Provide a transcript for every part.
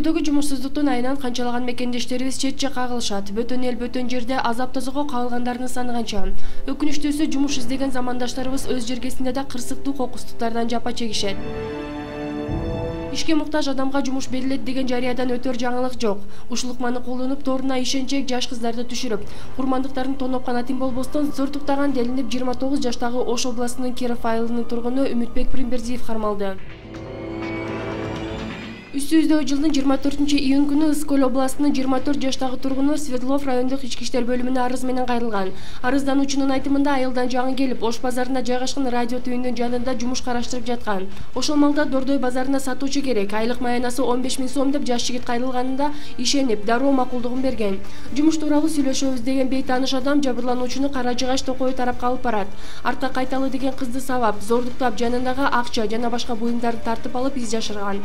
Өлкөдөгү жумушсуздуктун айынан канчалаган мекендештерибиз четче кагылышат. Бөтөн эл бөтөн жерде азап тозого кабылгандардын саны канча. Өкүнүчтүүсү жумуш издеген замандаштарыбыз өз жергесинде да кырсыктуу кокустуктардан жапа чегишет. Ишке муктаж адамга жумуш берилет деген жарыядан өтөр жаңылык жок. Ушул ыкманы колдонуп, торуна ишенчек жаш кыздарды түшүрүп, курмандыктарын тоноп гана тим болбостон зортуктаган делинип 29 жаштагы Ош областынын Киров айылынын тургуну Үмүтбек Примбердиев кармалды. Үстүбүздөгү жылдын 24-июнь күнү Ыскөл областынын 24 жаштагы тургуну Свердлов райондук ички иштер бөлүмүнө арыз менен кайрылган. Арыздануучунун айтымында айылдан жаңы келип, Ош базарына жайгашкан радио түйүндүн жанында жумуш караштырып жаткан. Ошол малда Дордой базарына сатуучу керек, айлык маянасы 15 000 сом деп жаш жигит кайрылганында ишенип, дароо макулдугун берген. Жумуш тууралуу сүйлөшөбүз деген бейтааныш адам жабырлануучуну Кара Жыгач Токой тарапка алып барат. Артка кайталы деген кызды сабап, зордуктап, жанындагы акча жана башка буюмдарды тартып алып из жашырган.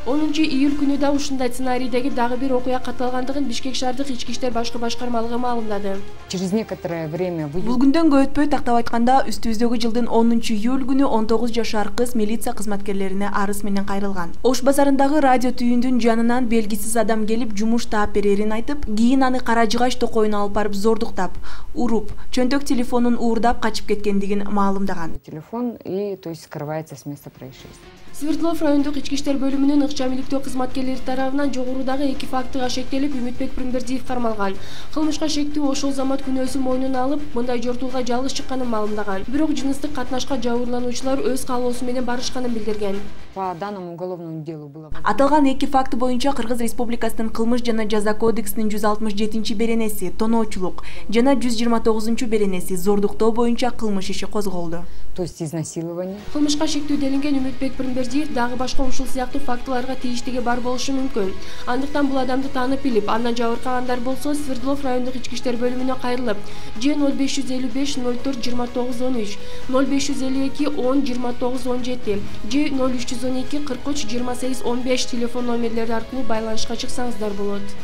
10 июль күнү да ушундай сценарийдеги дагы бир окуя катталгандыгын Бишкек шаардык ички иштер башкы башкармалыгы маалымдады. Через некоторое время бул күндөн көп өтпөй, тактап айтканда, үстүбүздөгү жылдын 10 июль күнү 19 жашар кыз милиция кызматкерлерине арыз менен кайрылган. Ош базарындагы радио түйүндүн жанынан белгисиз адам келип жумуш таап берерин айтып, кийин аны Кара Жыгач Токойуна алып барып зордуктап, уруп, чөнтөк телефонун уурдап качып кеткендигин маалымдаган. Телефон и, то есть, скрывается с места происшествия. Свердлов райондук ички иштер бөлүмүнүн ыкчам иликтөө кызматкерлери тарабынан жогорудагы 2 фактыга шектелип Үмүтбек Примбердиев кармалган. Кылмышка шектүү ошол замат күнөөсүн мойнуна алып, мындай жортуулга жалгыз чыкканын маалымдаган. Бирок жыныстык катнашка жабырлануучулар өз каалоосу менен барышканын билдирген. По данному уголовному делу было. Аталган 2 факты боюнча Кыргыз Республикасынын Кылмыш жана жаза кодексинин 167 беренеси тоноочулук жана 129 беренеси зордуктоо боюнча кылмыш иши козголду. То есть изнасилование. Кылмышка шектүү делинген Үмүтбек Примбердиев дагы башка ушул сыяктуу фактыларга тийиштиги бар болушу мүмкүн. Андыктан бул адамды таанып билип, андан жабыркагандар болсо Свердлов райондук ички иштер бөлүмүнө кайрылып, же 0555 04 29 13, 0552 10 29 17, же 0312 43 28 15 телефон номерлери аркылуу байланышка чыксаңыздар болот.